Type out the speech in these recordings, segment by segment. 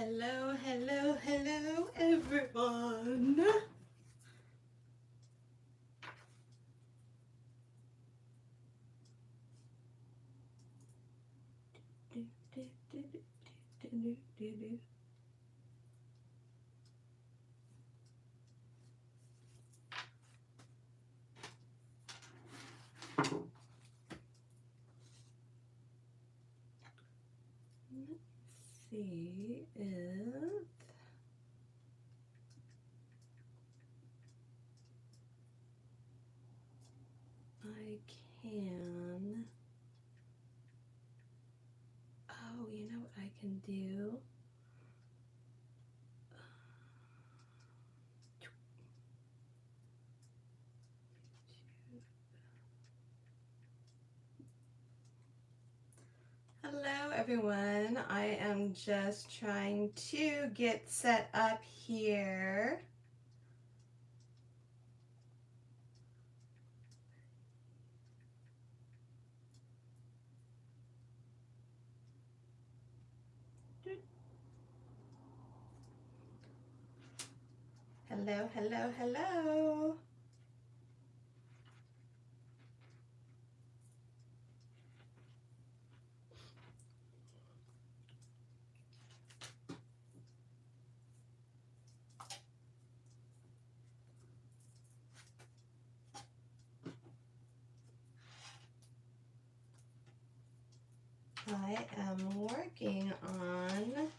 Hello, hello, hello, everyone. Let's see if I can. Oh, you know what I can do? Hello, everyone. I am just trying to get set up here. Hello, hello, hello. I am working on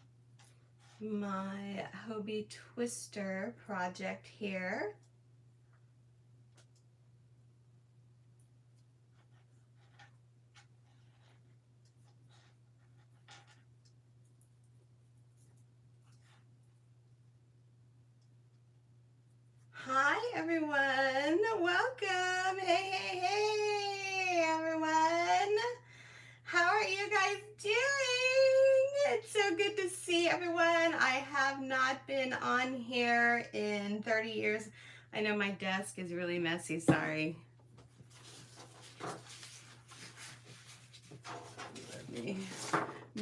my Hobie Twister project here. Hi everyone, welcome. Hey, hey, hey everyone. How are you guys doing? It's so good to see everyone. I have not been on here in 30 years. I know my desk is really messy, sorry. Let me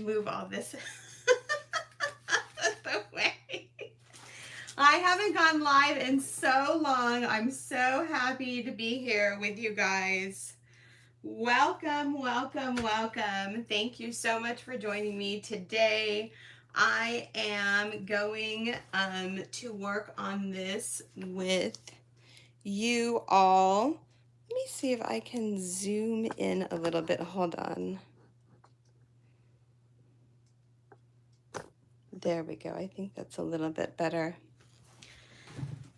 move all this out of the way. I haven't gone live in so long. I'm so happy to be here with you guys. Welcome, welcome, welcome. Thank you so much for joining me today. I am going to work on this with you all. Let me see if I can zoom in a little bit. Hold on. There we go. I think that's a little bit better.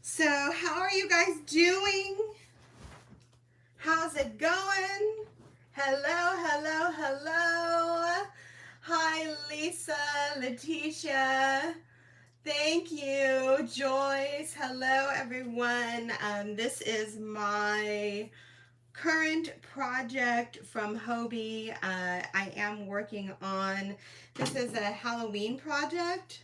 So, how are you guys doing? How's it going? Hello, hello, hello. Hi, Lisa, Letitia. Thank you, Joyce. Hello, everyone. This is my current project from Hobie. I am working on, this is a Halloween project.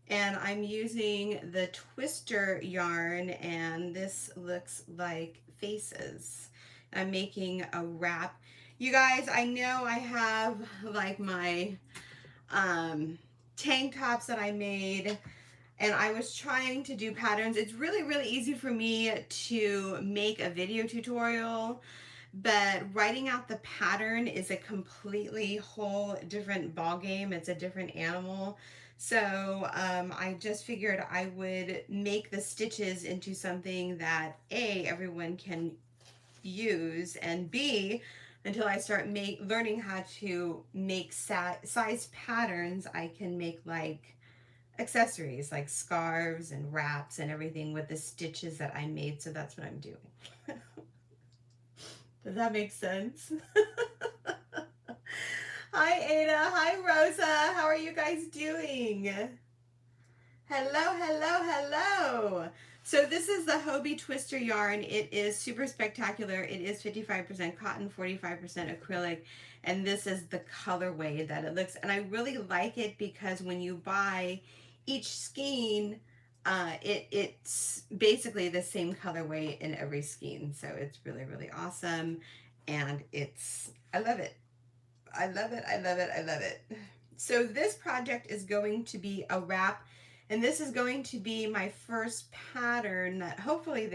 And I'm using the Twister yarn, and this looks like faces. I'm making a wrap. You guys, I know I have like my tank tops that I made, and I was trying to do patterns. It's really, really easy for me to make a video tutorial, but writing out the pattern is a completely whole different ball game. It's a different animal. So I just figured I would make the stitches into something that A, everyone can use, and B, until I start learning how to make size patterns, I can make like accessories like scarves and wraps and everything with the stitches that I made. So that's what I'm doing. Does that make sense? Hi, Ada. Hi, Rosa. How are you guys doing? Hello, hello, hello. So this is the Hobie Twister yarn. It is super spectacular. It is 55% cotton, 45% acrylic, and this is the colorway that it looks. And I really like it because when you buy each skein, it's basically the same colorway in every skein. So it's really, really awesome. And I love it. I love it. I love it. I love it. So this project is going to be a wrap, and this is going to be my first pattern that hopefully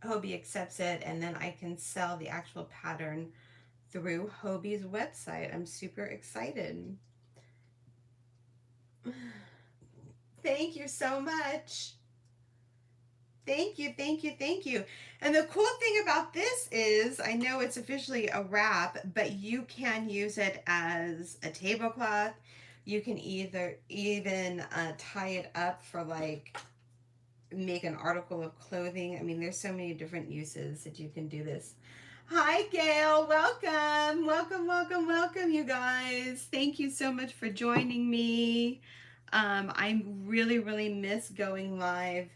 Hobbii accepts it, and then I can sell the actual pattern through Hobbii's website. I'm super excited. Thank you so much. Thank you, thank you, thank you. And the cool thing about this is, I know it's officially a wrap, but you can use it as a tablecloth. You can even tie it up for like make an article of clothing. I mean, there's so many different uses that you can do this. Hi, Gail. Welcome, welcome, welcome, welcome, you guys. Thank you so much for joining me. I really, really miss going live.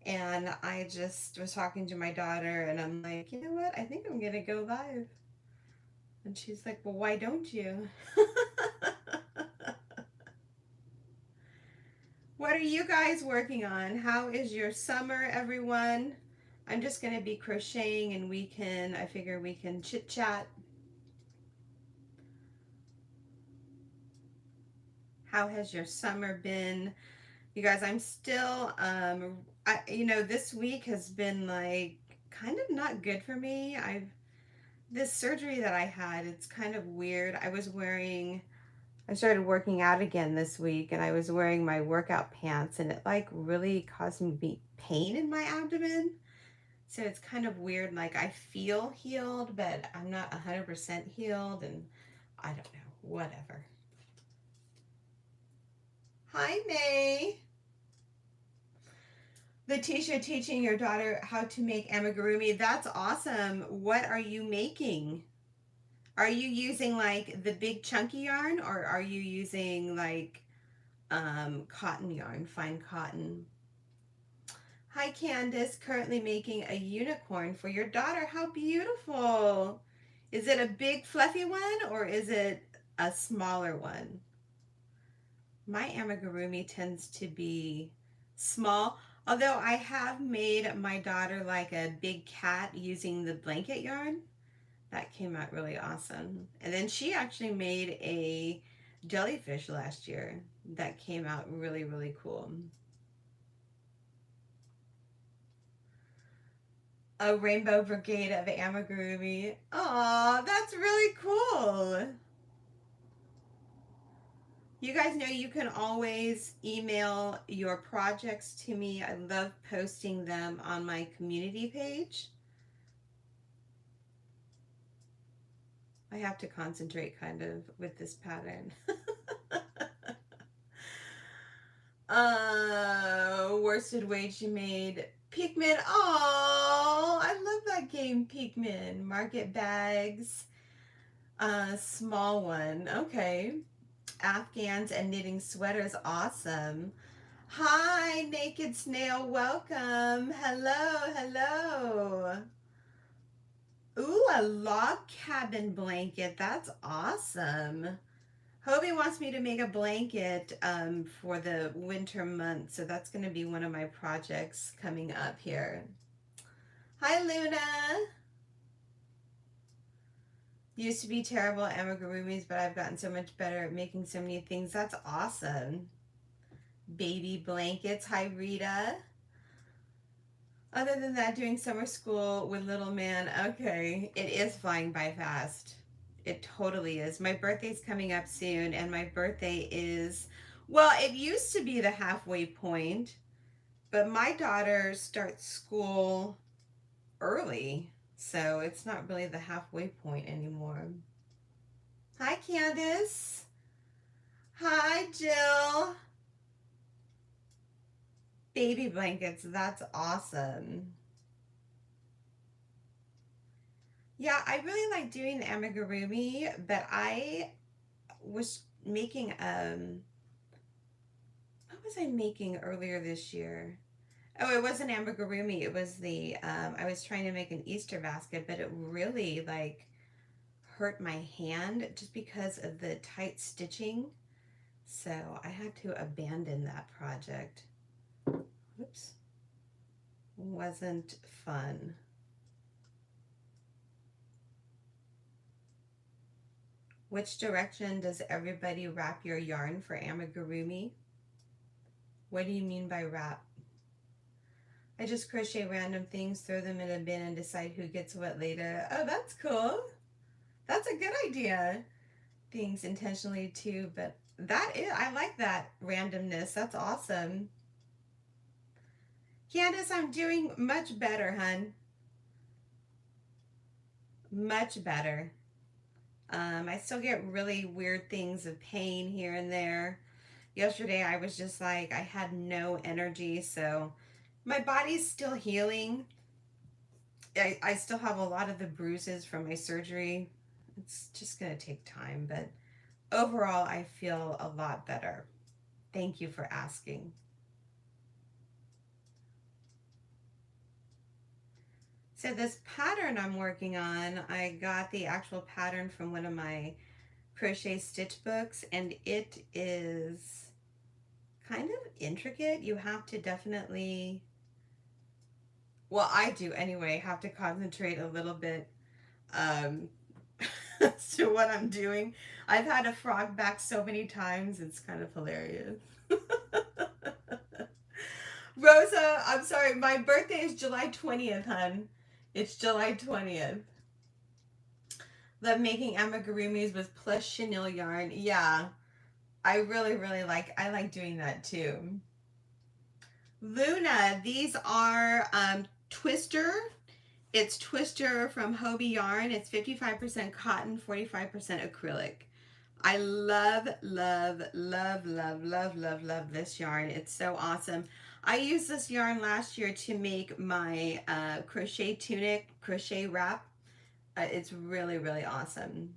And I just was talking to my daughter, and I'm like, you know what? I think I'm going to go live. And she's like, well, why don't you? What are you guys working on? How is your summer, everyone? I'm just going to be crocheting, and I figure we can chit chat. How has your summer been? You guys, I'm still, this week has been like kind of not good for me. This surgery that I had, it's kind of weird. I started working out again this week, and I was wearing my workout pants, and it like really caused me pain in my abdomen. So it's kind of weird. Like I feel healed, but I'm not 100% healed, and I don't know, whatever. Hi, May. Letitia teaching your daughter how to make amigurumi. That's awesome. What are you making? Are you using like the big chunky yarn, or are you using like cotton yarn, fine cotton? Hi, Candace. Currently making a unicorn for your daughter. How beautiful. Is it a big fluffy one, or is it a smaller one? My amigurumi tends to be small, although I have made my daughter like a big cat using the blanket yarn. That came out really awesome. And then she actually made a jellyfish last year that came out really, really cool. A rainbow brigade of amigurumi. Aw, that's really cool. You guys know you can always email your projects to me. I love posting them on my community page. I have to concentrate kind of with this pattern. Worsted Weight you made. Pikmin. Oh, I love that game, Pikmin. Market bags. Small one. Okay. Afghans and knitting sweaters. Awesome. Hi, Naked Snail. Welcome. Hello, hello. Ooh, a log cabin blanket. That's awesome. Hobie wants me to make a blanket for the winter months, so that's going to be one of my projects coming up here. Hi, Luna. Used to be terrible at amigurumis, but I've gotten so much better at making so many things. That's awesome. Baby blankets. Hi, Rita. Other than that, doing summer school with little man. Okay, it is flying by fast. It totally is. My birthday's coming up soon, and my birthday is, well, it used to be the halfway point, but my daughter starts school early, so it's not really the halfway point anymore. Hi, Candace. Hi, Jill. Baby blankets, that's awesome. Yeah, I really like doing the amigurumi, but I was making what was I making earlier this year? Oh, it wasn't amigurumi. It was I was trying to make an Easter basket, but it really like hurt my hand just because of the tight stitching. So I had to abandon that project. Whoops. Wasn't fun. Which direction does everybody wrap your yarn for amigurumi? What do you mean by wrap? I just crochet random things, throw them in a bin, and decide who gets what later. Oh, that's cool. That's a good idea. Things intentionally too, but I like that randomness. That's awesome. Candace, I'm doing much better, hun. Much better. I still get really weird things of pain here and there. Yesterday I was just like, I had no energy, so my body's still healing. I still have a lot of the bruises from my surgery. It's just going to take time, but overall I feel a lot better. Thank you for asking. So this pattern I'm working on, I got the actual pattern from one of my crochet stitch books, and it is kind of intricate. You have to definitely, well, I do anyway, have to concentrate a little bit as to what I'm doing. I've had a frog back so many times, it's kind of hilarious. Rosa, I'm sorry, my birthday is July 20th, hun. It's July 20th. Love making amigurumis with plush chenille yarn. Yeah, I really like doing that too. Luna, these are Twister. It's Twister from Hobie Yarn. It's 55% cotton, 45% acrylic. I love this yarn. It's so awesome. I used this yarn last year to make my crochet tunic, crochet wrap. It's really awesome.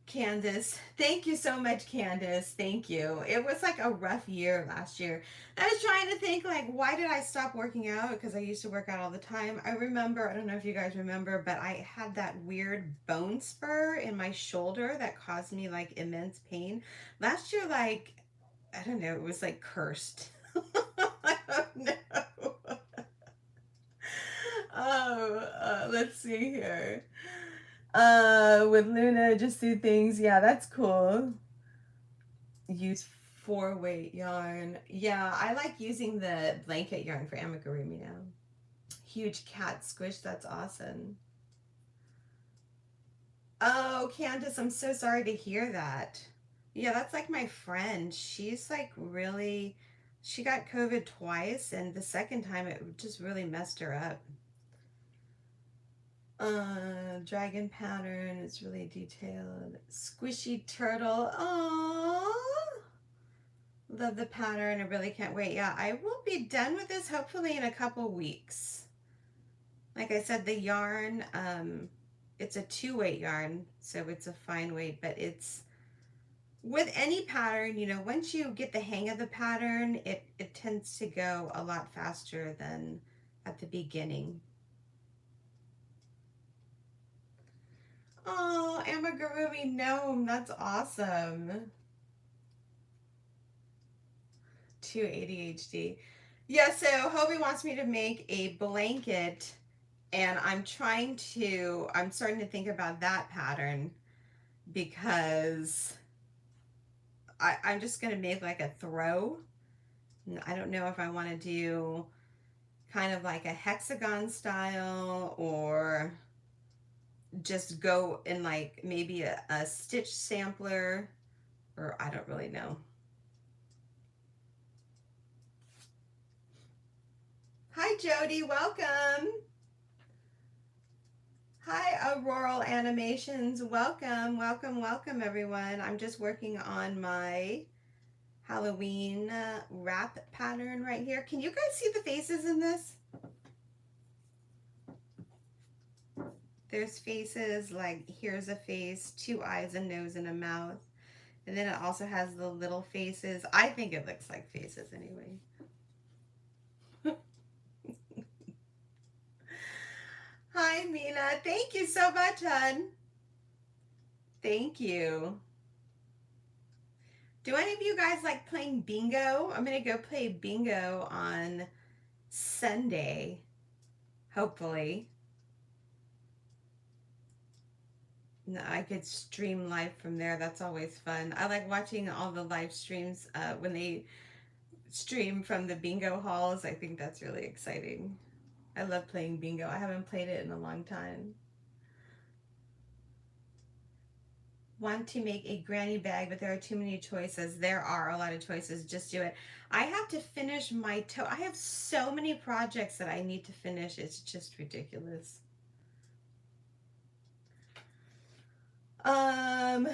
Candace, thank you so much, Candace. Thank you. It was like a rough year last year. I was trying to think, like, why did I stop working out? Because I used to work out all the time. I remember, I don't know if you guys remember, but I had that weird bone spur in my shoulder that caused me like immense pain. Last year, like, I don't know, it was like cursed. I don't know. Oh, let's see here. With Luna, just do things. Yeah, that's cool. Use 4-weight yarn. Yeah, I like using the blanket yarn for amigurumi now. Huge cat squish. That's awesome. Oh, Candace, I'm so sorry to hear that. Yeah, that's like my friend. She's like really, she got COVID twice, and the second time it just really messed her up. Dragon pattern is really detailed. Squishy turtle. Aww. Love the pattern. I really can't wait. Yeah, I will be done with this hopefully in a couple weeks. Like I said, the yarn, it's a 2-weight yarn, so it's a fine weight, but it's, with any pattern, you know, once you get the hang of the pattern, it tends to go a lot faster than at the beginning. Oh, amigurumi gnome, that's awesome. 2 ADHD. Yeah, so Hobie wants me to make a blanket, and I'm starting to think about that pattern, because I'm just going to make like a throw. I don't know if I want to do kind of like a hexagon style, or just go in like maybe a stitch sampler, or I don't really know. Hi Jody, welcome. Hi Auroral Animations, welcome everyone. I'm just working on my Halloween wrap pattern right here. Can you guys see the faces in this? There's faces, like here's a face, 2 eyes, a nose, and a mouth. And then it also has the little faces. I think it looks like faces anyway. Hi, Mina. Thank you so much, hon. Thank you. Do any of you guys like playing bingo? I'm going to go play bingo on Sunday, hopefully. I could stream live from there. That's always fun. I like watching all the live streams when they stream from the bingo halls. I think that's really exciting. I love playing bingo. I haven't played it in a long time. Want to make a granny bag, but there are too many choices. There are a lot of choices. Just do it. I have to finish my toe. I have so many projects that I need to finish. It's just ridiculous. Um,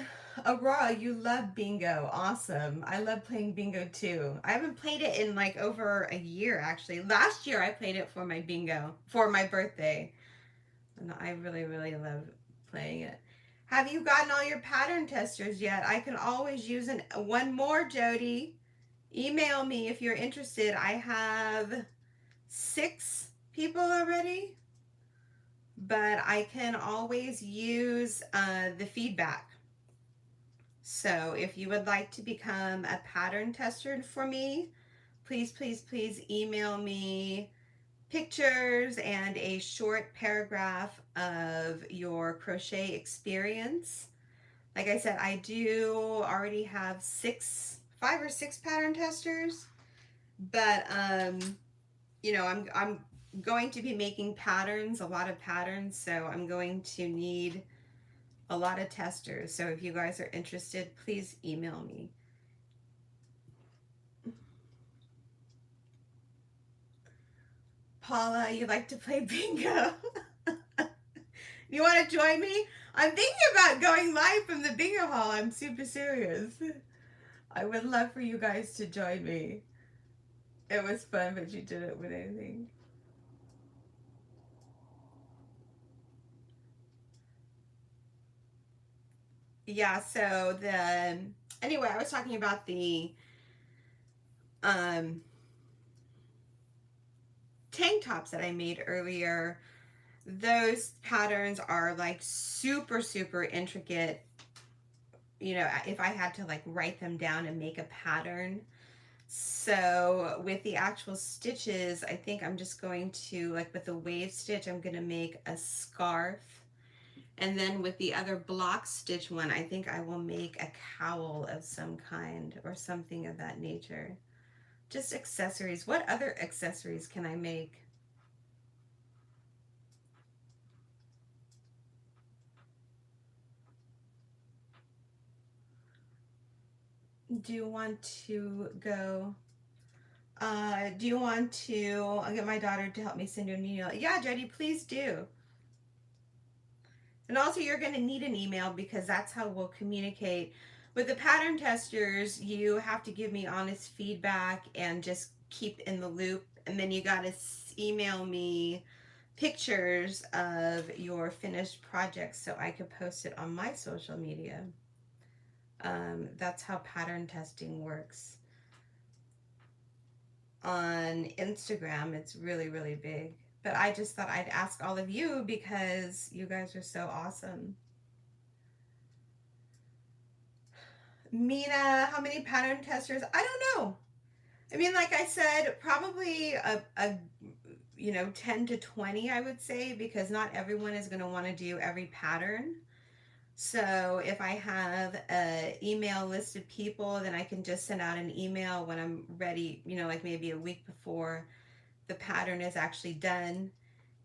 Aurora, you love bingo. Awesome. I love playing bingo too. I haven't played it in like over a year actually. Last year I played it for my bingo, for my birthday. And I really, really love playing it. Have you gotten all your pattern testers yet? I can always use one more, Jody. Email me if you're interested. I have 6 people already, but I can always use the feedback. So if you would like to become a pattern tester for me, please, please, please email me pictures and a short paragraph of your crochet experience. Like I said, I do already have 5 or 6 pattern testers, but you know, I'm going to be making patterns, a lot of patterns, so I'm going to need a lot of testers. So if you guys are interested, please email me. Paula, you like to play bingo? You want to join me? I'm thinking about going live from the bingo hall. I'm super serious. I would love for you guys to join me. It was fun, but you didn't win anything. Yeah, so anyway, I was talking about the um tank tops that I made earlier. Those patterns are like super, super intricate. You know, if I had to like write them down and make a pattern. So with the actual stitches, I think I'm just going to, like with the wave stitch, I'm going to make a scarf. And then with the other block stitch one, I think I will make a cowl of some kind or something of that nature. Just accessories. What other accessories can I make? Do you want to go? Do you want to? I'll get my daughter to help me send you an email. Yeah, Jody, please do. And also, you're going to need an email because that's how we'll communicate. With the pattern testers, you have to give me honest feedback and just keep in the loop. And then you got to email me pictures of your finished projects so I could post it on my social media. That's how pattern testing works. On Instagram, it's really, really big. But I just thought I'd ask all of you because you guys are so awesome. Mina, how many pattern testers? I don't know. I mean, like I said, probably a 10 to 20, I would say, because not everyone is going to want to do every pattern. So if I have an email list of people, then I can just send out an email when I'm ready, like maybe a week before the pattern is actually done.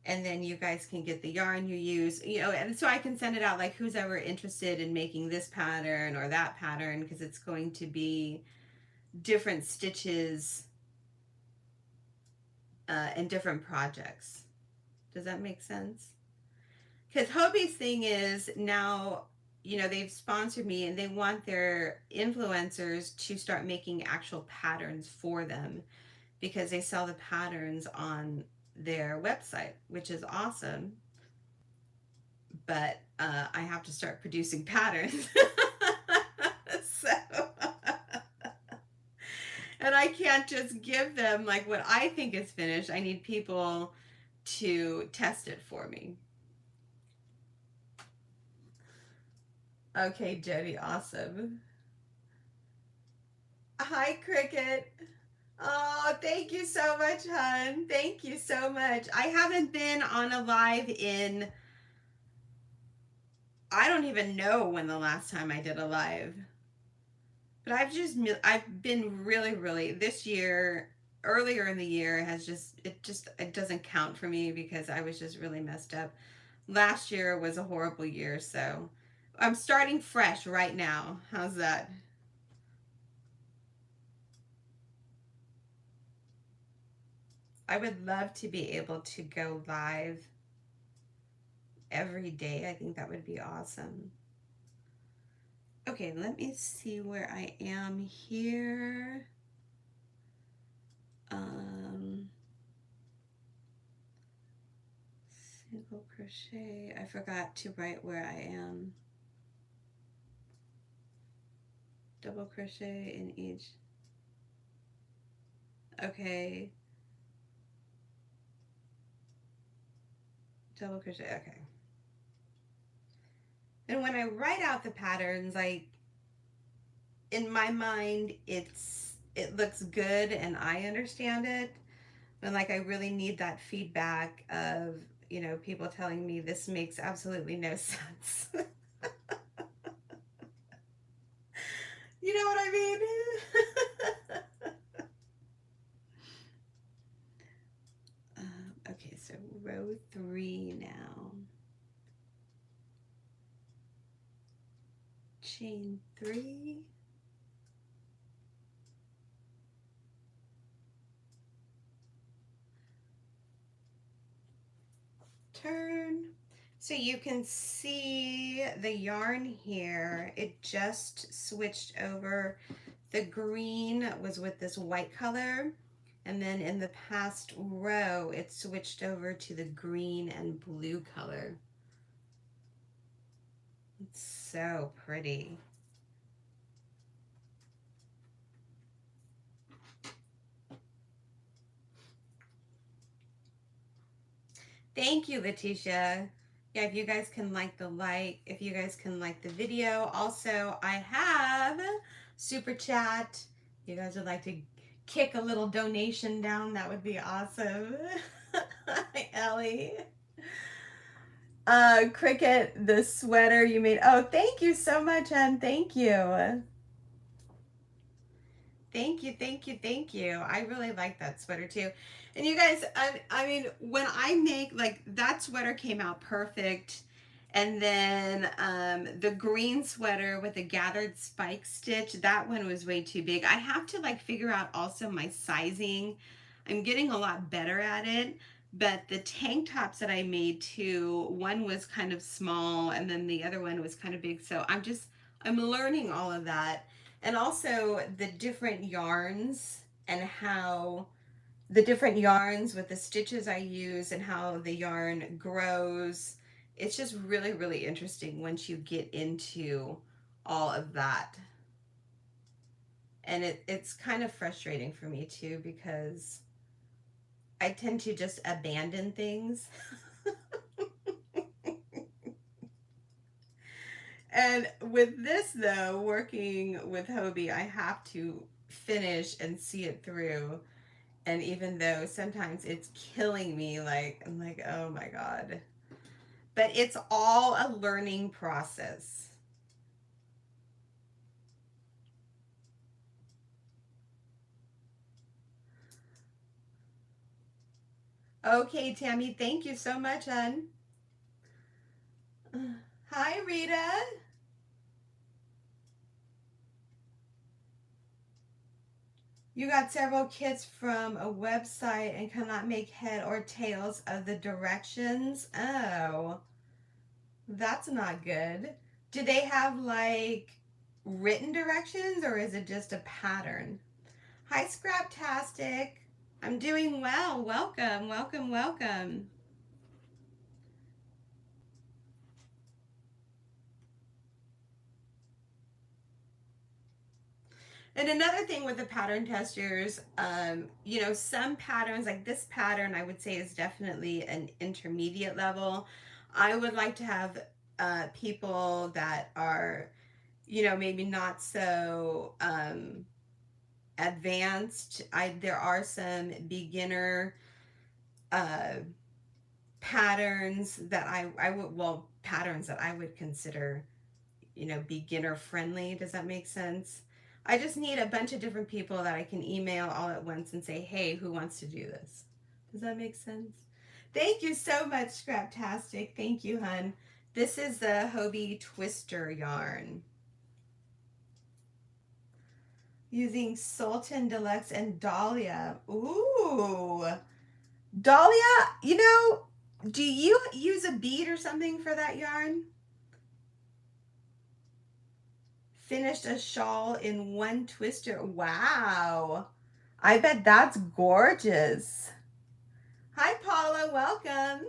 And then you guys can get the yarn you use, and so I can send it out like who's ever interested in making this pattern or that pattern, because it's going to be different stitches and different projects. Does that make sense? Because Hobie's thing is now, they've sponsored me and they want their influencers to start making actual patterns for them because they sell the patterns on their website, which is awesome. But I have to start producing patterns. So, and I can't just give them like what I think is finished. I need people to test it for me. Okay, Jody, awesome. Hi, Cricket. Oh, thank you so much, hon. Thank you so much. I haven't been on a live in I don't even know when the last time I did a live. But I've been really this year, earlier in the year has it doesn't count for me because I was just really messed up. Last year was a horrible year, so I'm starting fresh right now. How's that? I would love to be able to go live every day. I think that would be awesome. Okay, let me see where I am here. Um, Single crochet. I forgot to write where I am. Double crochet in each. Okay. Double crochet. Okay. And when I write out the patterns, like in my mind, it looks good and I understand it. And like I really need that feedback of, people telling me this makes absolutely no sense. You know what I mean? Okay, so row 3 now. Chain 3. Turn. So you can see the yarn here. It just switched over. The green was with this white color. And then in the past row, it switched over to the green and blue color. It's so pretty. Thank you, Letitia. Yeah, if you guys can if you guys can like the video. Also, I have super chat. If you guys would like to kick a little donation down, that would be awesome. Hi, Ellie. Cricket, the sweater you made. Oh, thank you so much, Anne. Thank you. Thank you, thank you, thank you. I really like that sweater too. And you guys, I mean, when I make, like, that sweater came out perfect. And then the green sweater with the gathered spike stitch, that one was way too big. I have to like figure out also my sizing. I'm getting a lot better at it. But the tank tops that I made too, one was kind of small and then the other one was kind of big. So I'm learning all of that. And also the different yarns and how the different yarns with the stitches I use and how the yarn grows. It's just really interesting once you get into all of that. And it's kind of frustrating for me too because I tend to just abandon things. And with this though, working with Hobie, I have to finish and see it through. And even though sometimes it's killing me, like, I'm like, oh my God. But it's all a learning process. Okay, Tammy, thank you so much, hon. Hi, Rita. You got several kits from a website and cannot make head or tails of the directions. Oh, that's not good. Do they have like written directions or is it just a pattern? Hi, Scraptastic. I'm doing well. Welcome, welcome, welcome. And another thing with the pattern testers, some patterns, like this pattern, I would say is definitely an intermediate level. I would like to have people that are, maybe not so advanced. There are some beginner uh, patterns that I would, well, patterns that I would consider, you know, beginner friendly. Does that make sense? I just need a bunch of different people that I can email all at once and say, hey, who wants to do this? Does that make sense? Thank you so much, Scraptastic. Thank you, hun. This is the Hobie Twister yarn. Using Sultan Deluxe and Dahlia. Ooh. Dahlia, you know, do you use a bead or something for that yarn? Finished a shawl in one twister. Wow. I bet that's gorgeous. Hi, Paula. Welcome.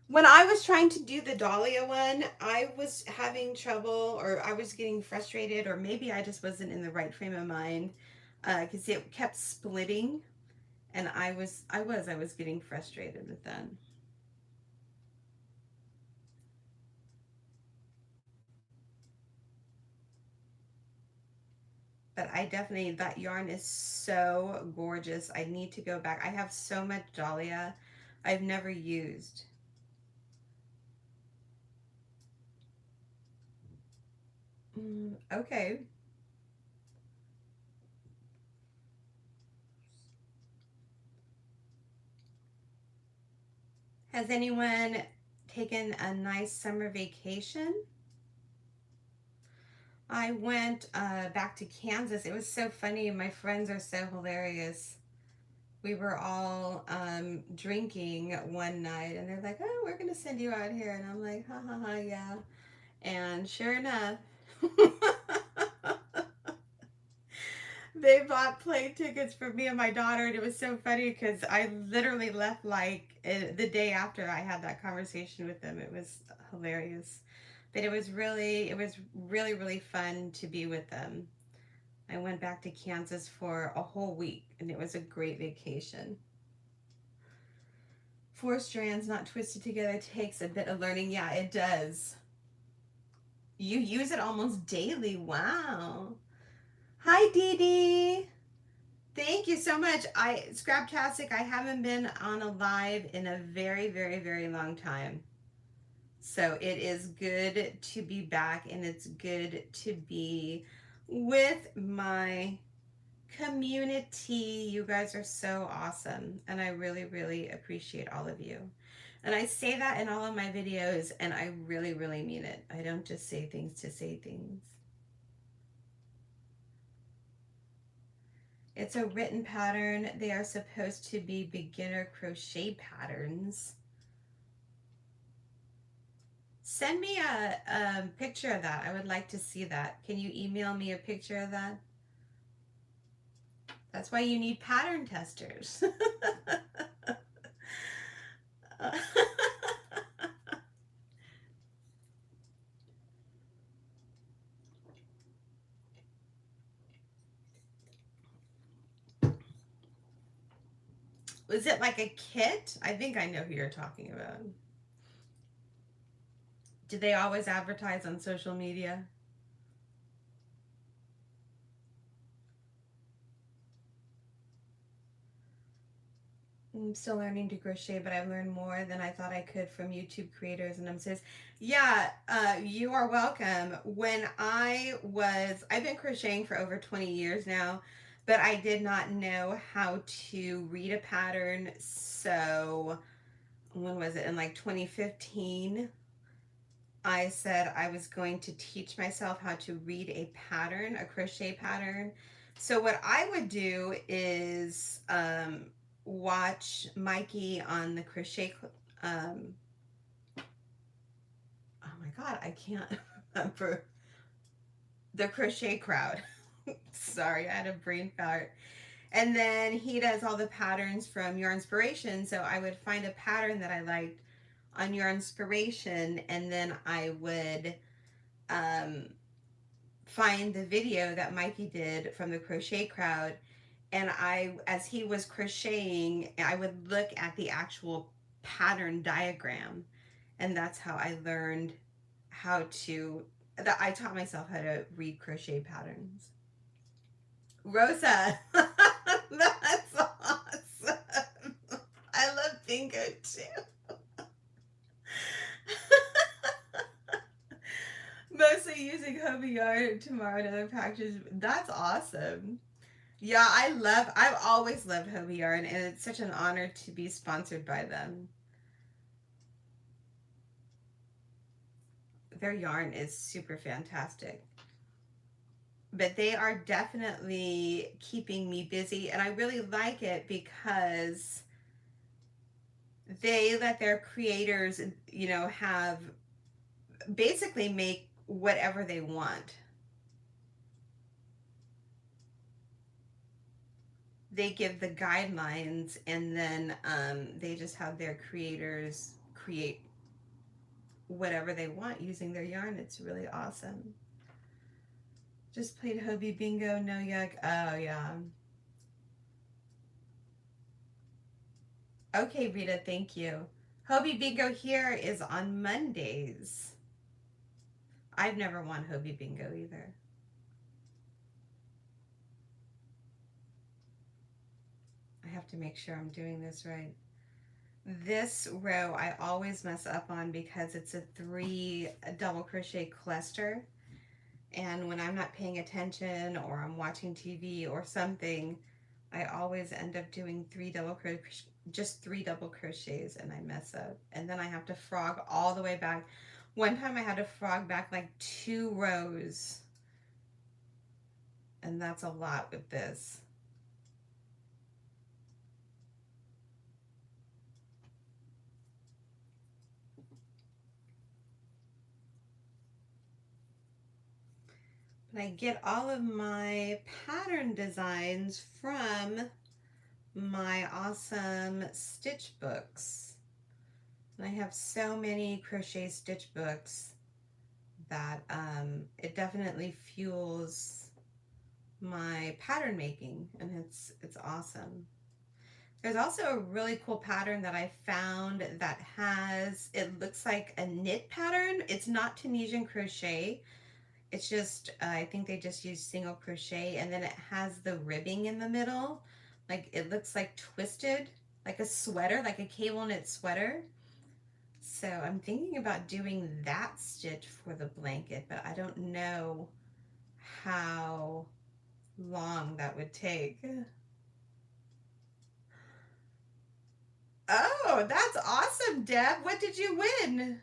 When I was trying to do the Dahlia one, I was having trouble, or I was getting frustrated, or maybe I just wasn't in the right frame of mind because it kept splitting, and I was getting frustrated with that. But I definitely, that yarn is so gorgeous. I need to go back. I have so much Dahlia I've never used. Okay. Has anyone taken a nice summer vacation? I went back to Kansas. It was so funny. My friends are so hilarious. We were all drinking one night, and they're like, "Oh, we're gonna send you out here," and I'm like, "Ha ha ha, yeah." And sure enough, they bought plane tickets for me and my daughter, and it was so funny because I literally left like the day after I had that conversation with them. It was hilarious, but it was really, really fun to be with them. I went back to Kansas for a whole week, and it was a great vacation. Four strands not twisted together takes a bit of learning. Yeah, it does. You use it almost daily. Wow. Hi, Dee Dee. Thank you so much. Scraptastic, I haven't been on a live in a very, very, very long time. So it is good to be back, and it's good to be with my community. You guys are so awesome, and I really, really appreciate all of you. And I say that in all of my videos, and I really, really mean it. I don't just say things to say things. It's a written pattern. They are supposed to be beginner crochet patterns. Send me a picture of that. I would like to see that. Can you email me a picture of that? That's why you need pattern testers. Was it like a kit? I think I know who you're talking about. Do they always advertise on social media? I'm still learning to crochet, but I've learned more than I thought I could from YouTube creators. And I'm says, yeah, you are welcome. I've been crocheting for over 20 years now, but I did not know how to read a pattern. So when was it? In like 2015, I said I was going to teach myself how to read a pattern, a crochet pattern. So what I would do is watch Mikey on the crochet. Um, oh my God, I can't remember the crochet crowd. Sorry, I had a brain fart. And then he does all the patterns from Your Inspiration. So I would find a pattern that I liked on Your Inspiration, and then I would um, find the video that Mikey did from the crochet crowd, and as he was crocheting, I would look at the actual pattern diagram, and that's how I learned that I taught myself how to read crochet patterns. Rosa, that's awesome. I love bingo too. be using Hobie yarn tomorrow in other packages. That's awesome. Yeah, I've always loved Hobie yarn, and it's such an honor to be sponsored by them. Their yarn is super fantastic. But they are definitely keeping me busy, and I really like it because they let their creators, you know, have basically make whatever they want. They give the guidelines, and then they just have their creators create whatever they want using their yarn. It's really awesome. Just played Hobie Bingo, no yuck. Oh yeah. Okay, Rita, thank you. Hobie Bingo here is on Mondays. I've never won Hobie Bingo either. I have to make sure I'm doing this right. This row I always mess up on because it's a 3 double crochet cluster, and when I'm not paying attention or I'm watching TV or something, I always end up doing just 3 double crochets, and I mess up, and then I have to frog all the way back. One time I had to frog back like 2 rows, and that's a lot with this. I get all of my pattern designs from my awesome stitch books. And I have so many crochet stitch books that it definitely fuels my pattern making, and it's awesome. There's also a really cool pattern that I found that has, it looks like a knit pattern. It's not Tunisian crochet. It's just, I think they just use single crochet, and then it has the ribbing in the middle. Like it looks like twisted, like a sweater, like a cable knit sweater. So I'm thinking about doing that stitch for the blanket, but I don't know how long that would take. Oh, that's awesome, Deb. What did you win?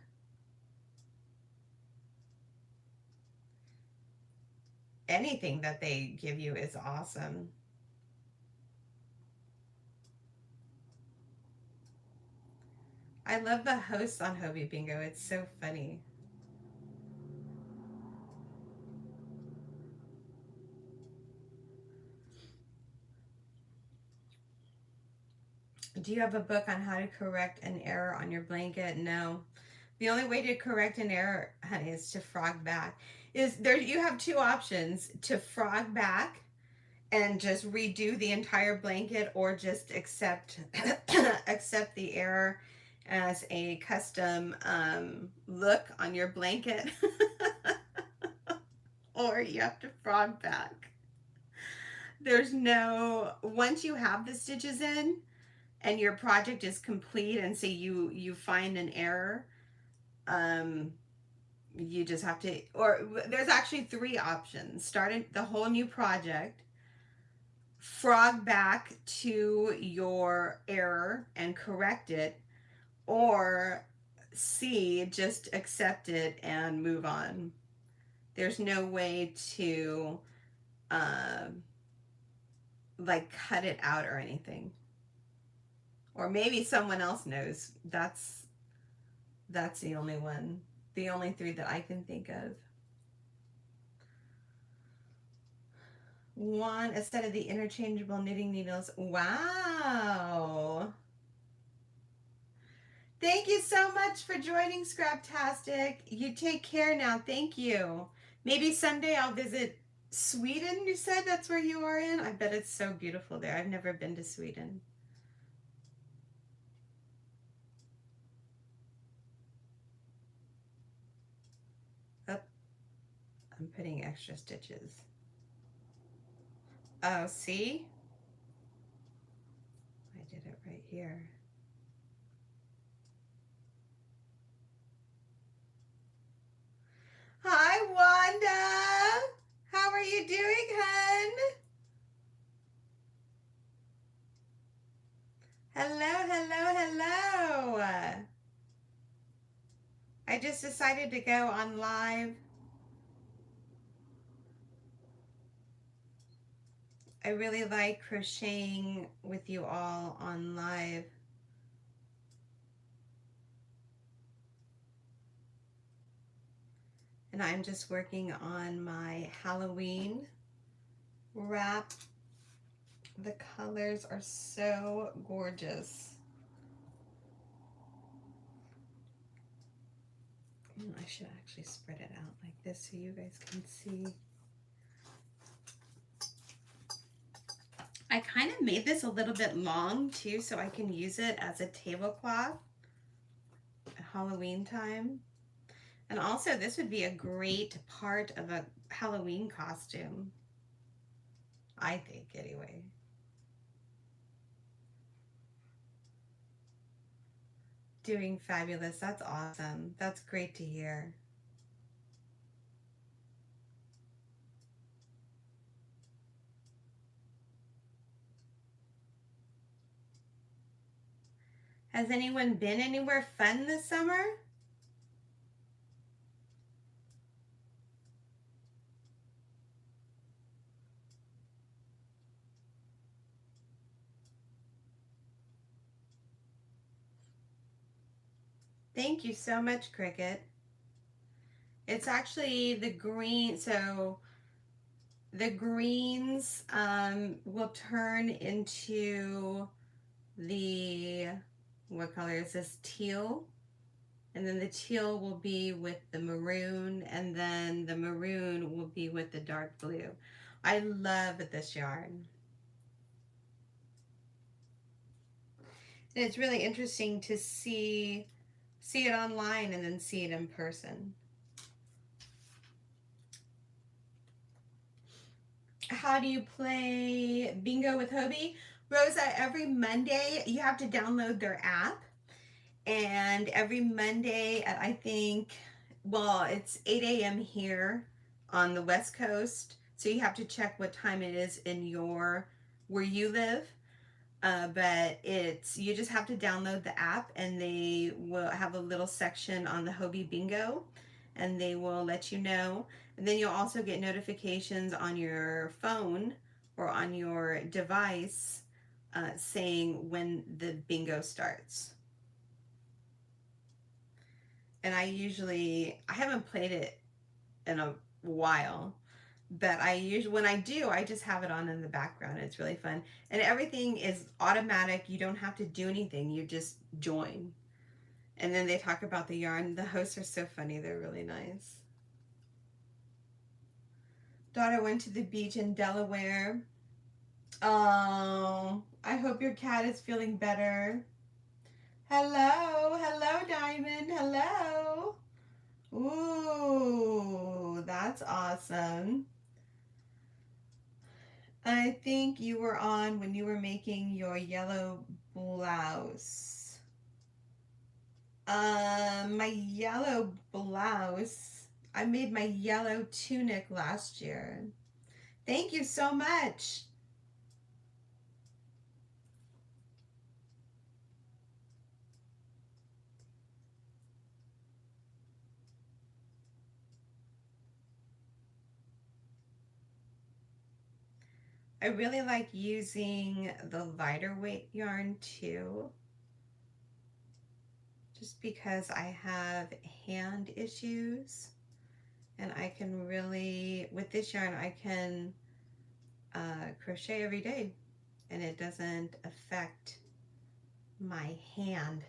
Anything that they give you is awesome. I love the hosts on Hobie Bingo. It's so funny. Do you have a book on how to correct an error on your blanket? No. The only way to correct an error, honey, is to frog back. Is there, you have 2 options: to frog back and just redo the entire blanket, or just accept accept the error as a custom look on your blanket. Or you have to frog back. There's no, once you have the stitches in and your project is complete, and say you find an error, you just have to, or there's actually 3 options: start the whole new project, frog back to your error and correct it, or C, just accept it and move on. There's no way to like cut it out or anything. Or maybe someone else knows. That's the only one. The only 3 that I can think of. One, a set of the interchangeable knitting needles. Wow. Thank you so much for joining, Scraptastic. You take care now. Thank you. Maybe someday I'll visit Sweden. You said that's where you are in? I bet it's so beautiful there. I've never been to Sweden. Oh, I'm putting extra stitches. Oh, see? I did it right here. Hi, I just decided to go on live. I really like crocheting with you all on live. And I'm just working on my Halloween wrap. The colors are so gorgeous. I should actually spread it out like this so you guys can see. I kind of made this a little bit long too so I can use it as a tablecloth at Halloween time. And also this would be a great part of a Halloween costume. I think anyway. Doing fabulous. That's awesome. That's great to hear. Has anyone been anywhere fun this summer? Thank you so much, Cricket. It's actually the green, so the greens will turn into the, what color is this? Teal. And then the teal will be with the maroon, and then the maroon will be with the dark blue. I love this yarn. And it's really interesting to see it online and then see it in person. How do you play bingo with Hobie? Rosa, every Monday you have to download their app. And every Monday at, I think, well, it's 8 a.m. here on the West Coast. So you have to check what time it is in where you live. But you just have to download the app and they will have a little section on the Hobie Bingo and they will let you know. And then you'll also get notifications on your phone or on your device saying when the bingo starts. And I haven't played it in a while, but when I do, I just have it on in the background. It's really fun. And everything is automatic. You don't have to do anything. You just join. And then they talk about the yarn. The hosts are so funny. They're really nice. Daughter went to the beach in Delaware. Oh, I hope your cat is feeling better. Hello, hello, Diamond. Hello. Ooh, that's awesome. I think you were on when you were making your yellow blouse. My yellow blouse. I made my yellow tunic last year. Thank you so much. I really like using the lighter weight yarn too, just because I have hand issues and I can really, with this yarn, I can crochet every day and it doesn't affect my hand,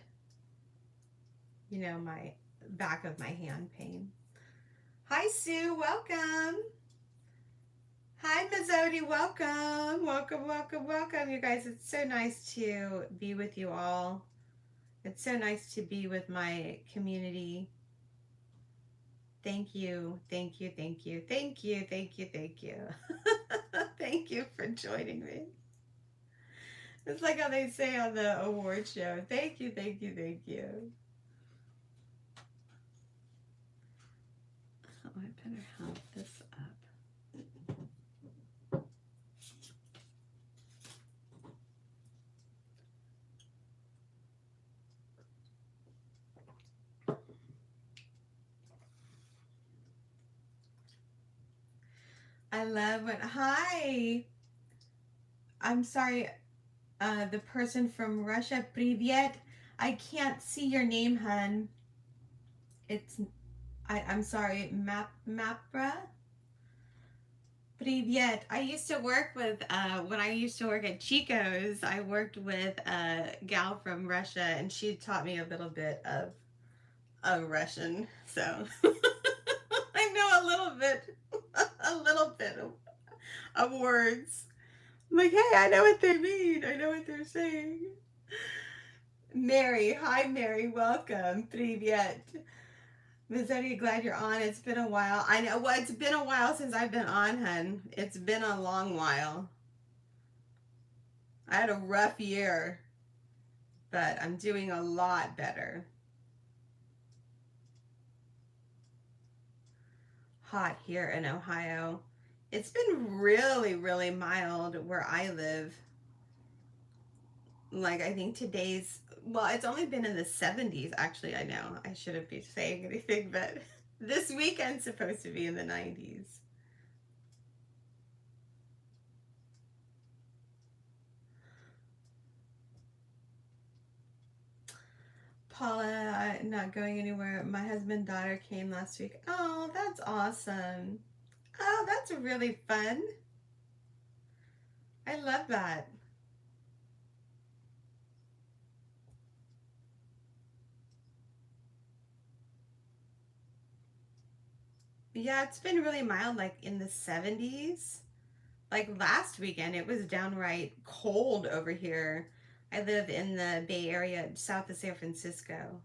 you know, my back of my hand pain. Hi Sue, welcome. Hi Mazzotti, welcome. Welcome, welcome, welcome. You guys, it's so nice to be with you all. It's so nice to be with my community. Thank you, thank you, thank you, thank you, thank you, thank you. Thank you for joining me. It's like how they say on the award show. Thank you, thank you, thank you. Oh, I better help this up. I love it. Hi. I'm sorry, the person from Russia. Привет. I can't see your name, hun. It's I'm sorry, Mapra. Привет. I used to work with when I used to work at Chico's. I worked with a gal from Russia, and she taught me a little bit of Russian. So I know a little bit of words. I'm like, hey, I know what they mean. I know what they're saying. Mary, hi Mary, welcome. Привет. Missouri, glad you're on. It's been a while. I know. Well, it's been a while since I've been on, hun. It's been a long while. I had a rough year, but I'm doing a lot better. Hot here in Ohio. It's been really, really mild where I live. Like, I think today's, well, it's only been in the 70s, actually. I know I shouldn't be saying anything, but this weekend's supposed to be in the 90s. Paula, not going anywhere. My husband daughter came last week. Oh, that's awesome. Oh, that's really fun. I love that. Yeah, it's been really mild, like in the 70s. Like last weekend, it was downright cold over here. I live in the Bay Area, south of San Francisco.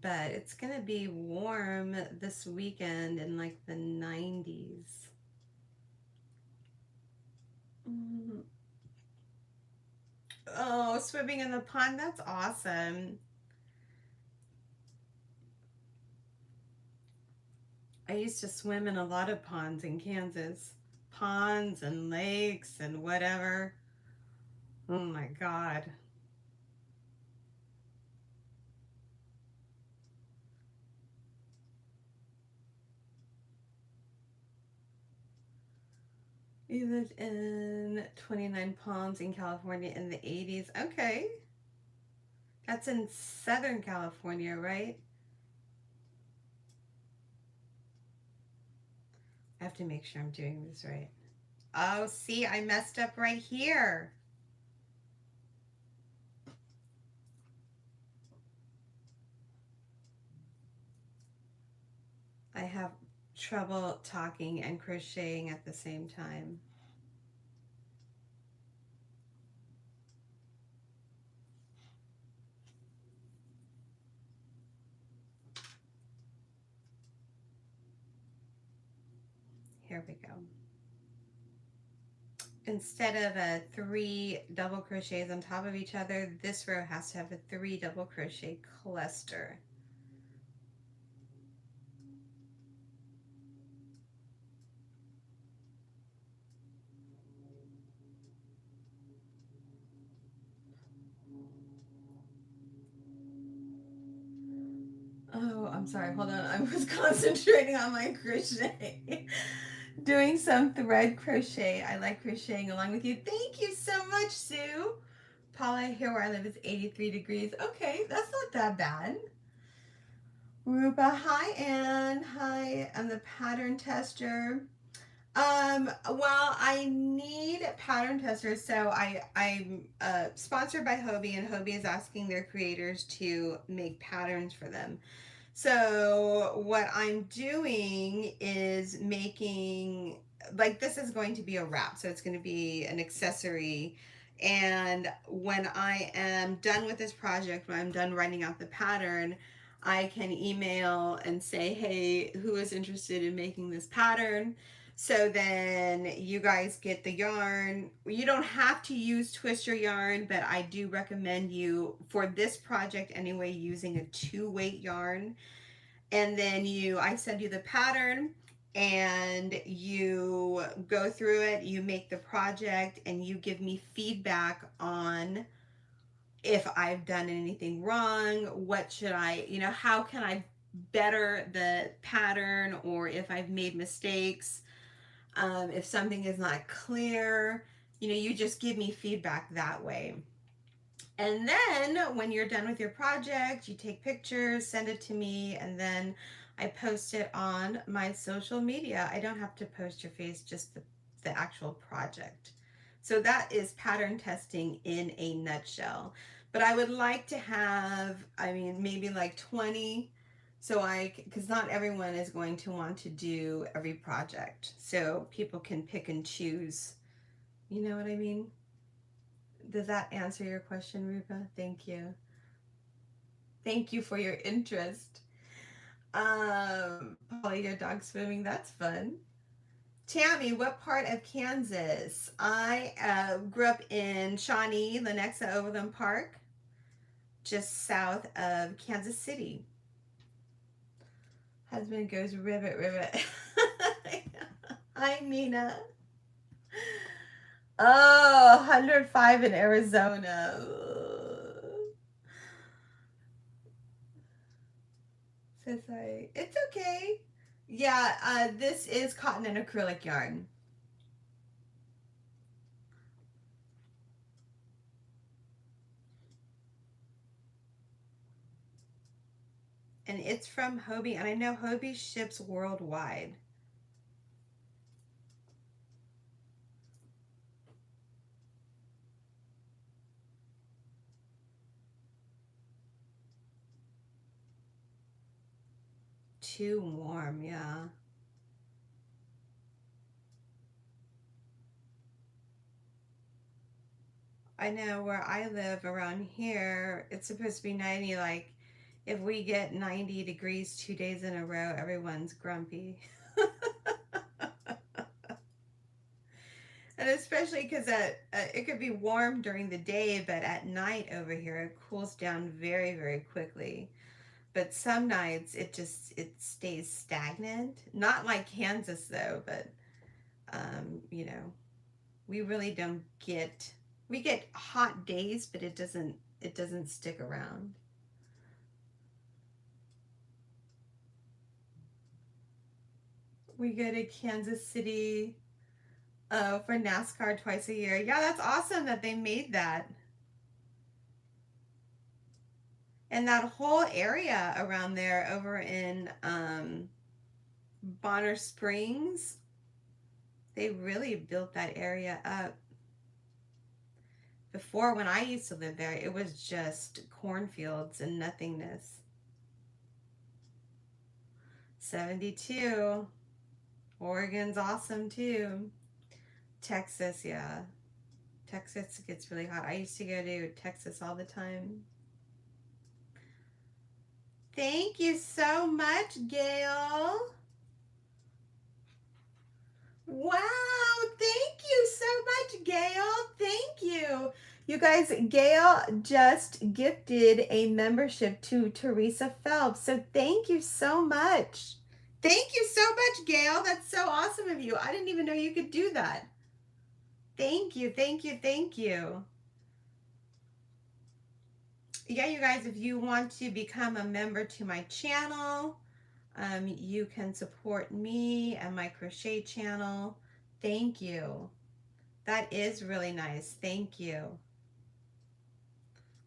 But it's gonna be warm this weekend in like the 90s. Mm. Oh, swimming in the pond, that's awesome. I used to swim in a lot of ponds in Kansas. Ponds and lakes and whatever. Oh my God. You lived in 29 Palms in California in the 80s. Okay. That's in Southern California, right? I have to make sure I'm doing this right. Oh, see, I messed up right here. I have trouble talking and crocheting at the same time. Here we go. Instead of a 3 double crochets on top of each other, this row has to have a 3 double crochet cluster. Oh, I'm sorry. Hold on. I was concentrating on my crochet. Doing some thread crochet. I like crocheting along with you. Thank you so much, Sue. Paula, here where I live is 83 degrees. Okay, that's not that bad. Rupa, hi Anne. Hi, I'm the pattern tester. Well, I need pattern testers, so I'm sponsored by Hobie, and Hobie is asking their creators to make patterns for them. So what I'm doing is making, like, this is going to be a wrap, so it's going to be an accessory. And when I am done with this project, when I'm done writing out the pattern, I can email and say, hey, who is interested in making this pattern? So then you guys get the yarn. You don't have to use twister yarn, but I do recommend you, for this project anyway, using a 2-weight yarn. And then I send you the pattern and you go through it, you make the project, and you give me feedback on if I've done anything wrong, what should I, how can I better the pattern, or if I've made mistakes, if something is not clear, you just give me feedback that way. And then when you're done with your project, you take pictures, send it to me, and then I post it on my social media. I don't have to post your face, just the actual project. So that is pattern testing in a nutshell. But I would like to have, maybe like 20. Because not everyone is going to want to do every project. So people can pick and choose. You know what I mean? Does that answer your question, Rupa? Thank you. Thank you for your interest. Polly, your dog swimming, that's fun. Tammy, what part of Kansas? I grew up in Shawnee, Lenexa Overland Park, just south of Kansas City. Husband goes ribbit, ribbit. Hi, Mina. Oh, 105 in Arizona. So sorry. It's okay. Yeah, this is cotton and acrylic yarn. And it's from Hobie, and I know Hobie ships worldwide. Too warm, yeah. I know where I live around here, it's supposed to be 90. Like, if we get 90 degrees 2 days in a row, everyone's grumpy. And especially because it could be warm during the day, but at night over here, it cools down very, very quickly. But some nights it stays stagnant. Not like Kansas though, but you know, we really don't get we get hot days, but it doesn't stick around. We go to Kansas City for NASCAR twice a year. Yeah, that's awesome that they made that. And that whole area around there over in Bonner Springs, they really built that area up. Before, when I used to live there, it was just cornfields and nothingness. 72. Oregon's awesome too. Texas, yeah. Texas gets really hot. I used to go to Texas all the time. Thank you so much, Gail. Wow, thank you so much, Gail. Thank you. You guys, Gail just gifted a membership to Teresa Phelps. So thank you so much. Thank you so much, Gail. That's so awesome of you. I didn't even know you could do that. Thank you, thank you, thank you. Yeah, you guys, if you want to become a member to my channel, you can support me and my crochet channel. Thank you. That is really nice. Thank you.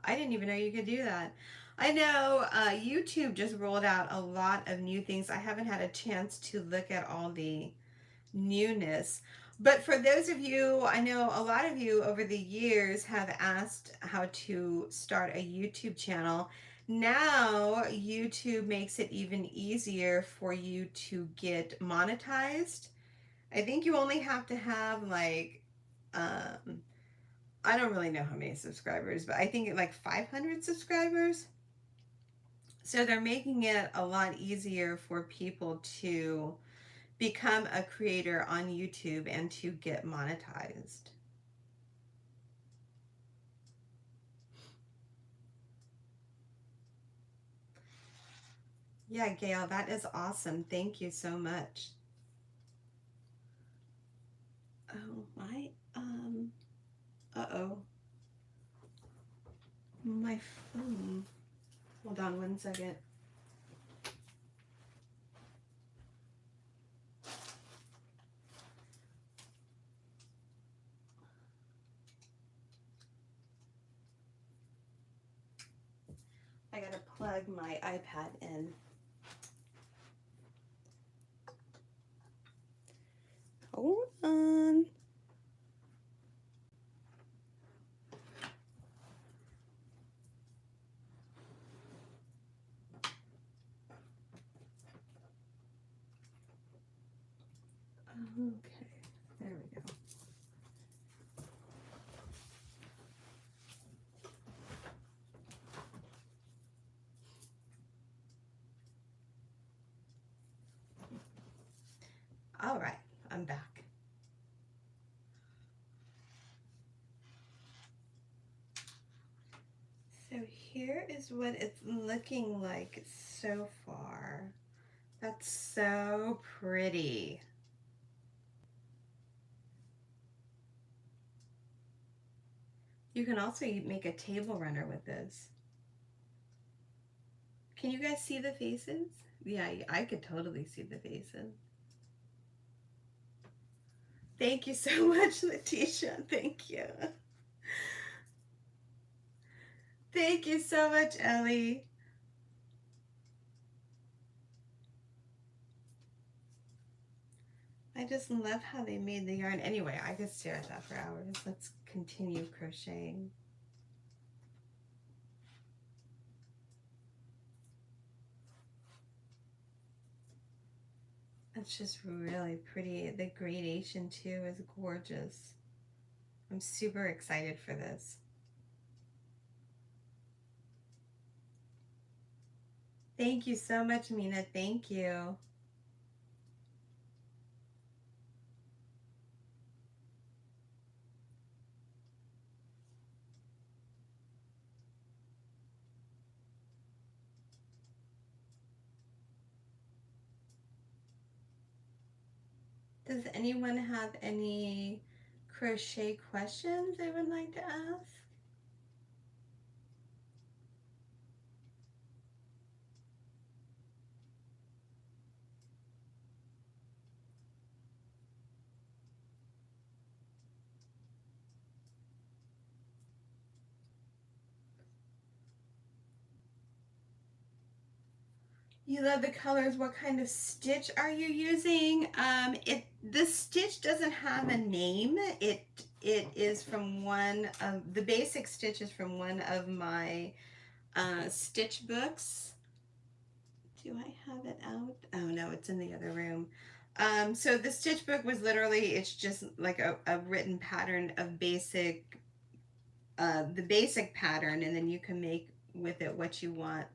I didn't even know you could do that. I know YouTube just rolled out a lot of new things. I haven't had a chance to look at all the newness. But for those of you, I know a lot of you over the years have asked how to start a YouTube channel. Now, YouTube makes it even easier for you to get monetized. I think you only have to have like, I don't really know how many subscribers, but I think like 500 subscribers. So they're making it a lot easier for people to become a creator on YouTube and to get monetized. Yeah, Gail, that is awesome. Thank you so much. Oh, uh-oh. My phone. Hold on one second. gotta plug my iPad in. Hold on. Okay, there we go. All right, I'm back. So here is what it's looking like so far. That's so pretty. You can also make a table runner with this. Can you guys see the faces? Yeah, I could totally see the faces. Thank you so much, Letitia. Thank you. Thank you so much, Ellie. I just love how they made the yarn. Anyway, I could stare at that for hours. Let's continue crocheting. It's just really pretty. The gradation too is gorgeous. I'm super excited for this. Thank you so much, Mina. Thank you. Does anyone have any crochet questions they would like to ask? You love the colors. What kind of stitch are you using? This stitch doesn't have a name. It is from one of the basic stitches from one of my stitch books. Do I have it out? Oh no, it's in the other room. So the stitch book was literally, it's just like a written pattern of basic, the basic pattern, and then you can make with it what you want.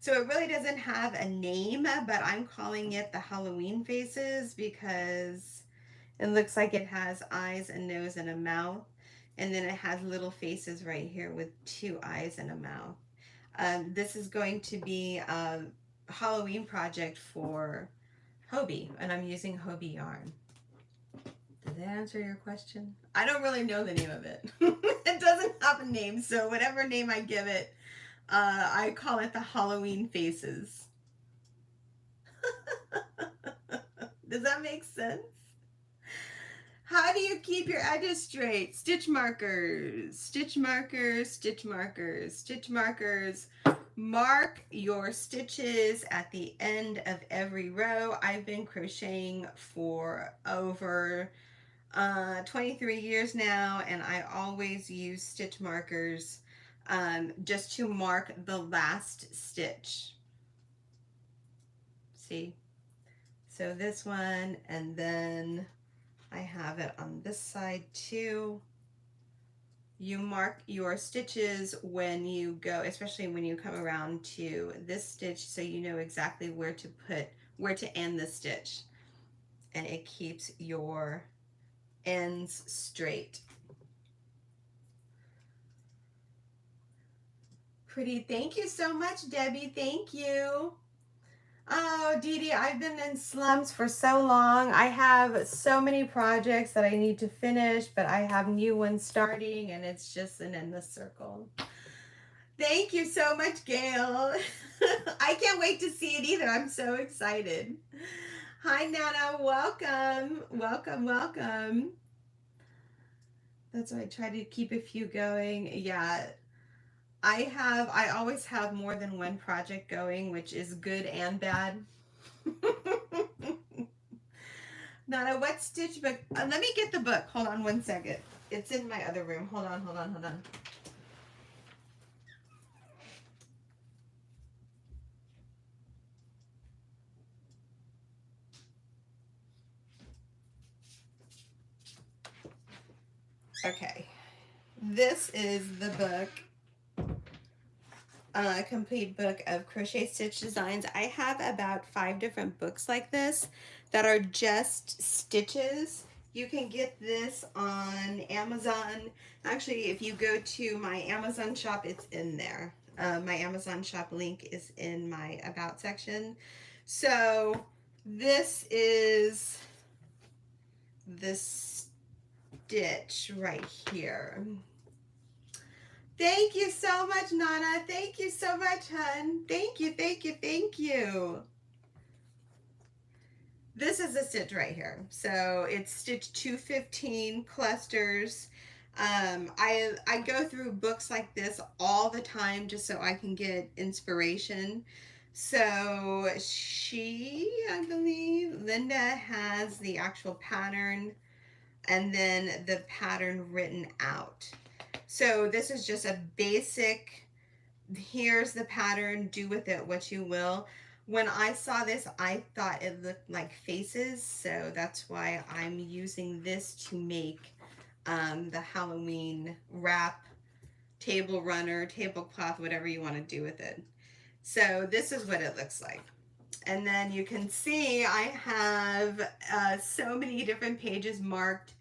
So it really doesn't have a name, but I'm calling it the Halloween faces because it looks like it has eyes, a nose, and a mouth. And then it has little faces right here with 2 eyes and a mouth. This is going to be a Halloween project for Hobie, and I'm using Hobie yarn. Did that answer your question? I don't really know the name of it. It doesn't have a name, so whatever name I give it, I call it the Halloween Faces. Does that make sense? How do you keep your edges straight? Stitch markers, stitch markers, stitch markers, stitch markers. Mark your stitches at the end of every row. I've been crocheting for over 23 years now, and I always use stitch markers just to mark the last stitch. See? So this one, and then I have it on this side too. You mark your stitches when you go, especially when you come around to this stitch, so you know exactly where to end the stitch, and it keeps your ends straight. Pretty. Thank you so much, Debbie. Thank you. Oh, Dee Dee, I've been in slumps for so long. I have so many projects that I need to finish, but I have new ones starting, and it's just an endless circle. Thank you so much, Gail. I can't wait to see it either. I'm so excited. Hi, Nana. Welcome. Welcome, welcome. That's why I try to keep a few going. Yeah. I always have more than one project going, which is good and bad. Nana, what stitch book? Let me get the book. Hold on one second. It's in my other room. Hold on, hold on, hold on. Okay. This is the book, complete book of crochet stitch designs. I have about 5 different books like this that are just stitches. You can get this on Amazon. Actually, if you go to my Amazon shop, it's in there. My Amazon shop link is in my about section. So this is the stitch right here. Thank you so much, Nana. Thank you so much, hun. Thank you, thank you, thank you. This is a stitch right here. So it's stitch 215 clusters. I go through books like this all the time just so I can get inspiration. So I believe, Linda has the actual pattern and then the pattern written out. So this is just a basic, here's the pattern, do with it what you will. When I saw this, I thought it looked like faces, so that's why I'm using this to make the Halloween wrap, table runner, tablecloth, whatever you want to do with it. So this is what it looks like. And then you can see I have so many different pages marked.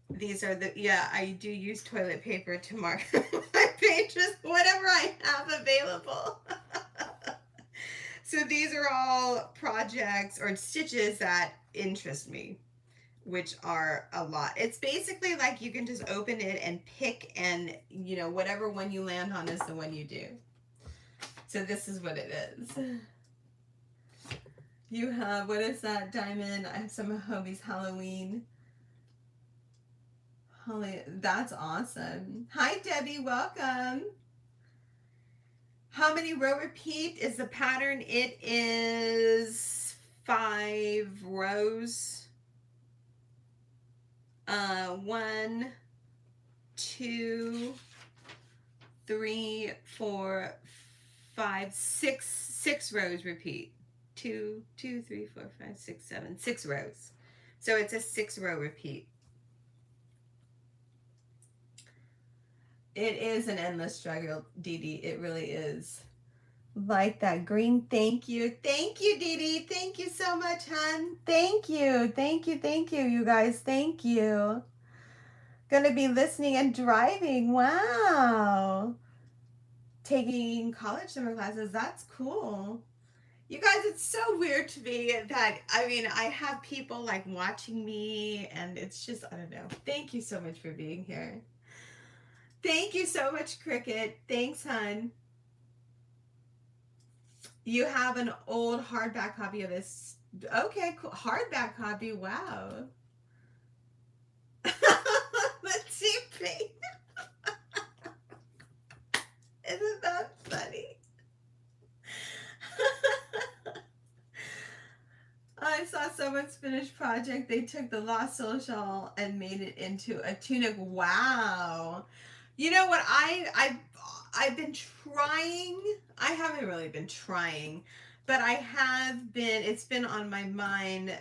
These are the, yeah, I do use toilet paper to mark my pages, whatever I have available. So these are all projects or stitches that interest me, which are a lot. It's basically like you can just open it and pick, and you know, whatever one you land on is the one you do. So this is what it is. You have, what is that, Diamond? I have some of Hobie's Halloween. Holly, that's awesome. Hi, Debbie, welcome. How many row repeat is the pattern? It is 5 rows. 1, 2, 3, 4, 5, 6 rows repeat. 2, 2, 3, 4, 5, 6, 7, 6 rows. So it's a 6 row repeat. It is an endless struggle, Dee Dee. It really is. Like that green. Thank you. Thank you, Dee Dee. Thank you so much, hon. Thank you. Thank you. Thank you, you guys. Thank you. Gonna be listening and driving. Wow. Taking college summer classes. That's cool. You guys, it's so weird to me that, I mean, I have people like watching me and it's just, I don't know. Thank you so much for being here. Thank you so much, Cricket. Thanks, hon. You have an old hardback copy of this. Okay, cool. Hardback copy. Wow. Let's see, please. Isn't that funny? I saw someone's finished project. They took the Lost Soul shawl and made it into a tunic. Wow. You know what? I've been trying. I haven't really been trying, but I have been. It's been on my mind.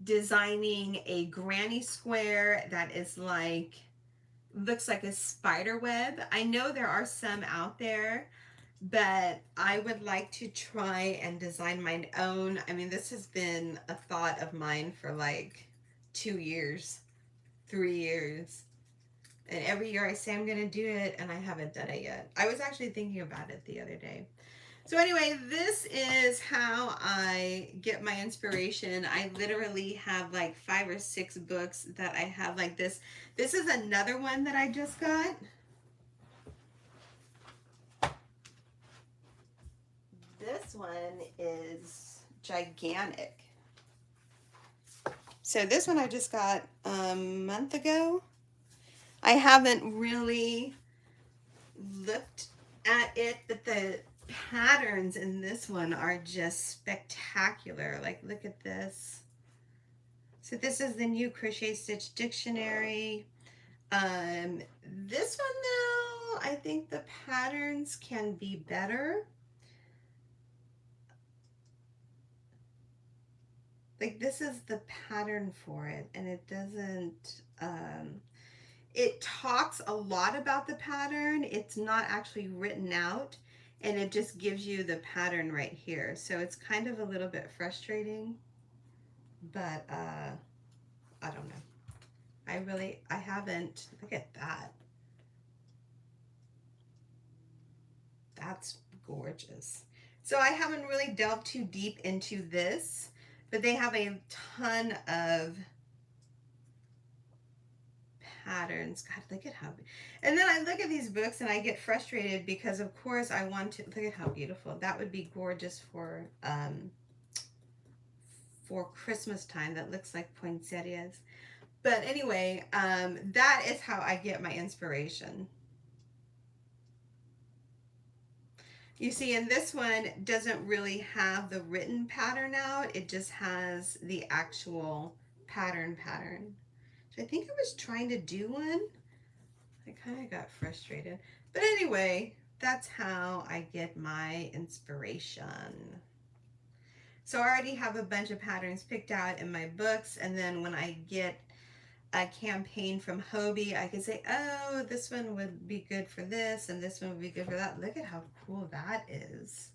Designing a granny square that is like, looks like a spider web. I know there are some out there, but I would like to try and design my own. I mean, this has been a thought of mine for like 2 years, 3 years. And every year I say I'm going to do it, and I haven't done it yet. I was actually thinking about it the other day. So anyway, this is how I get my inspiration. I literally have like 5 or 6 books that I have like this. This is another one that I just got. This one is gigantic. So this one I just got a month ago. I haven't really looked at it, but the patterns in this one are just spectacular. Like, look at this. So this is the new crochet stitch dictionary. This one though, I think the patterns can be better. Like, this is the pattern for it, and it doesn't, it talks a lot about the pattern. It's not actually written out, and it just gives you the pattern right here. So it's kind of a little bit frustrating, but I don't know. I haven't, look at that. That's gorgeous. So I haven't really delved too deep into this, but they have a ton of patterns. God, look at how, and then I look at these books and I get frustrated because of course I want to, look at how beautiful. That would be gorgeous for Christmas time. That looks like poinsettias. But anyway, that is how I get my inspiration. You see, and this one doesn't really have the written pattern out. It just has the actual pattern. So I think I was trying to do one. I kind of got frustrated. But anyway, that's how I get my inspiration. So I already have a bunch of patterns picked out in my books, and then when I get a campaign from Hobie, I can say, oh, this one would be good for this, and this one would be good for that. Look at how cool that is.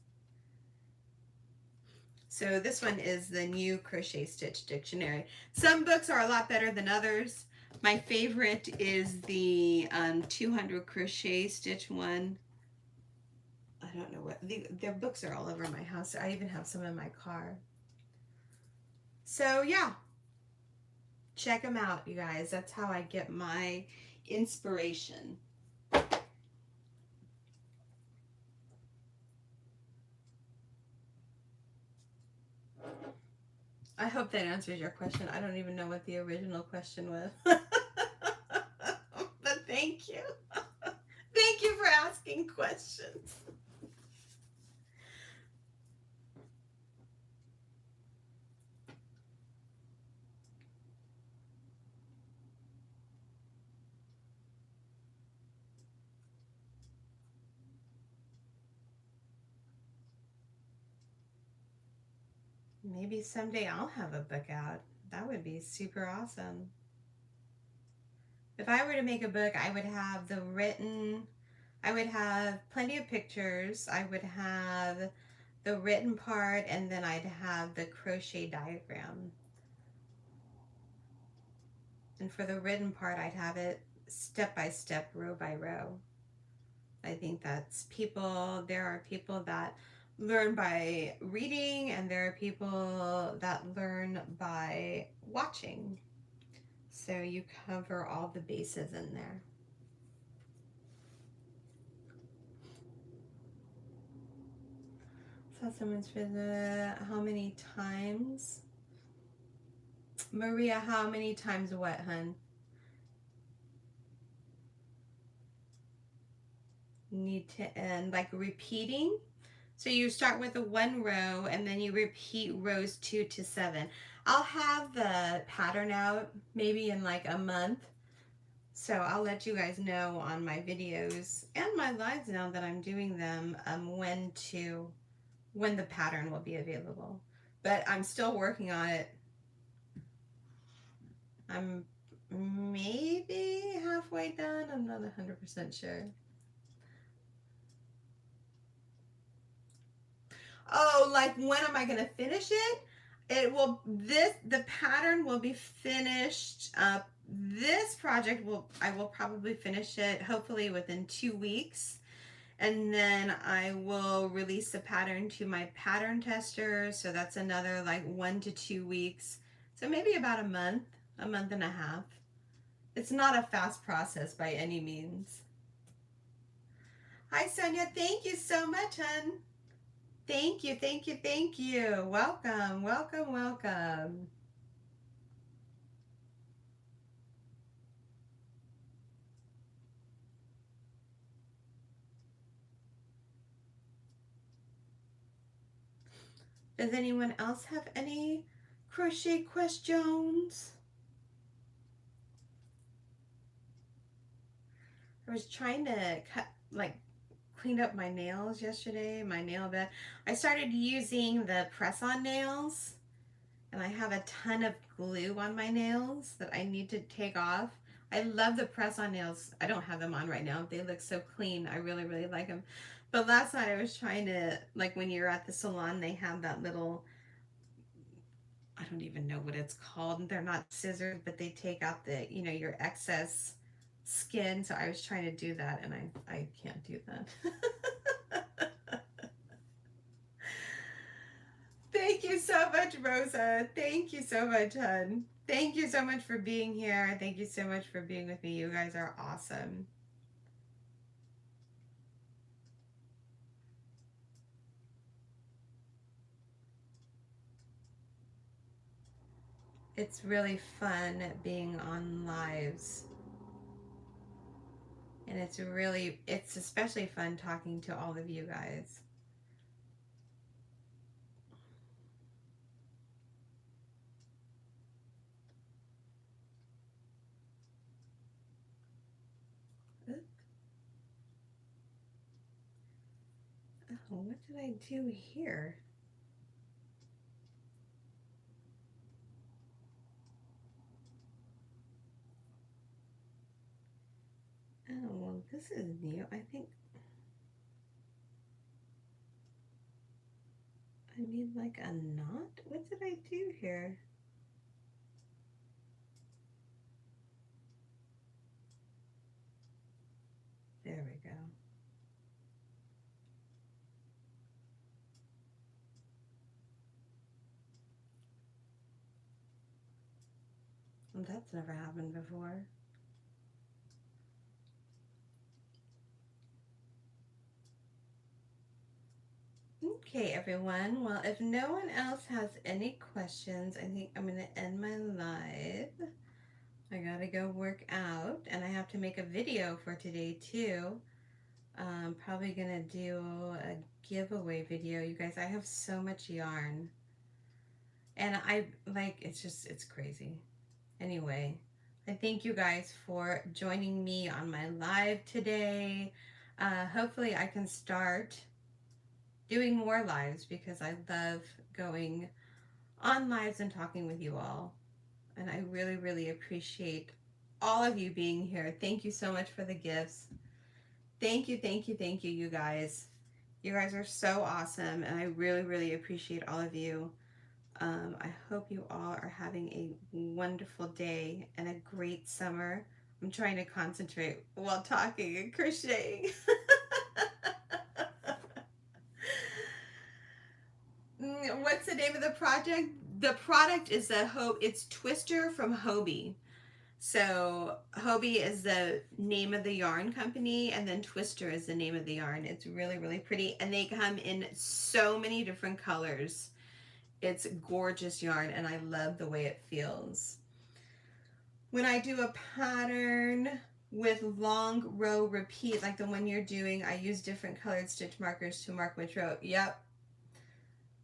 So this one is the new Crochet Stitch Dictionary. Some books are a lot better than others. My favorite is the 200 crochet stitch one. I don't know what, their books are all over my house. I even have some in my car. So yeah, check them out, you guys. That's how I get my inspiration. I hope that answers your question. I don't even know what the original question was. But thank you. Thank you for asking questions. Maybe someday I'll have a book out. That would be super awesome. If I were to make a book, I would have the written, I would have plenty of pictures. I would have the written part, and then I'd have the crochet diagram. And for the written part, I'd have it step by step, row by row. I think that's there are people that learn by reading, and there are people that learn by watching. So you cover all the bases in there. So someone's visit, how many times? Maria, how many times what, hun? Need to end, like repeating? So you start with a 1 row and then you repeat rows 2 to 7. I'll have the pattern out maybe in like a month. So I'll let you guys know on my videos and my lives now that I'm doing them when the pattern will be available. But I'm still working on it. I'm maybe halfway done. I'm not 100% sure. Oh, like when am I going to finish it? The pattern will be finished. This project I will probably finish it hopefully within 2 weeks. And then I will release the pattern to my pattern tester. So that's another like 1 to 2 weeks. So maybe about a month and a half. It's not a fast process by any means. Hi, Sonia. Thank you so much, hon. Thank you, thank you, thank you. Welcome, welcome, welcome. Does anyone else have any crochet questions? I was trying to clean up my nails yesterday, my nail bed. I started using the press-on nails, and I have a ton of glue on my nails that I need to take off. I love the press-on nails. I don't have them on right now. They look so clean. I really, really like them. But last night I was trying to, like when you're at the salon, they have that little, I don't even know what it's called. They're not scissors, but they take out the, your excess skin. So I was trying to do that, and I can't do that. Thank you so much, Rosa. Thank you so much, hon. Thank you so much for being here. Thank you so much for being with me. You guys are awesome. It's really fun being on lives. And it's especially fun talking to all of you guys. Oh, what did I do here? Oh, well, this is new. I think I need like a knot. What did I do here? There we go. Well, that's never happened before. Okay, everyone. Well, if no one else has any questions, I think I'm going to end my live. I gotta go work out, and I have to make a video for today too. I'm probably gonna do a giveaway video. You guys, I have so much yarn, and it's crazy. Anyway, I thank you guys for joining me on my live today. Hopefully I can start doing more lives because I love going on lives and talking with you all. And I really, really appreciate all of you being here. Thank you so much for the gifts. Thank you, thank you, thank you, you guys. You guys are so awesome, and I really, really appreciate all of you. I hope you all are having a wonderful day and a great summer. I'm trying to concentrate while talking and crocheting. What's the name of the project? The product is it's Twister from Hobie. So Hobie is the name of the yarn company, and then Twister is the name of the yarn. It's really, really pretty, and they come in so many different colors. It's gorgeous yarn, and I love the way it feels. When I do a pattern with long row repeat, like the one you're doing, I use different colored stitch markers to mark which row. Yep,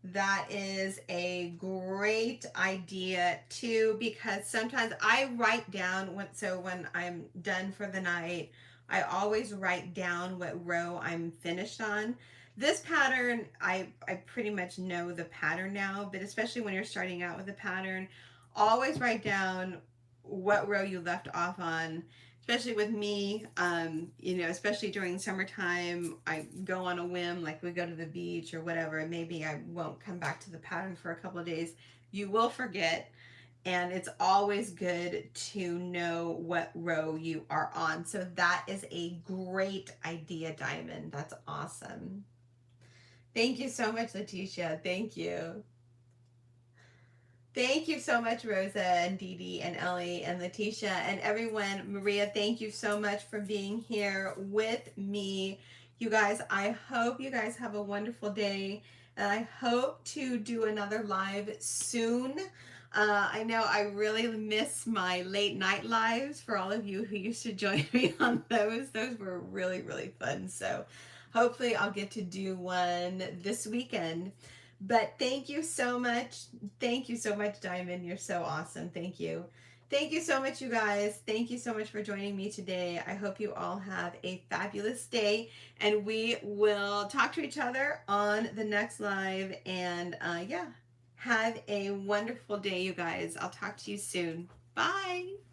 that is a great idea too, because sometimes I write down when I'm done for the night, I always write down what row I'm finished on. This pattern, I pretty much know the pattern now, but especially when you're starting out with a pattern, always write down what row you left off on. Especially with me, especially during summertime, I go on a whim, like we go to the beach or whatever, and maybe I won't come back to the pattern for a couple of days. You will forget, and it's always good to know what row you are on. So that is a great idea, Diamond. That's awesome. Thank you so much, Letitia. Thank you. Thank you so much, Rosa and Dee Dee and Ellie and Letitia and everyone. Maria, thank you so much for being here with me. You guys, I hope you guys have a wonderful day, and I hope to do another live soon. I know I really miss my late night lives for all of you who used to join me on those. Those were really, really fun. So hopefully I'll get to do one this weekend. But thank you so much. Thank you so much, Diamond. You're so awesome. Thank you. Thank you so much, you guys. Thank you so much for joining me today. I hope you all have a fabulous day, and we will talk to each other on the next live. And yeah, have a wonderful day, you guys. I'll talk to you soon. Bye.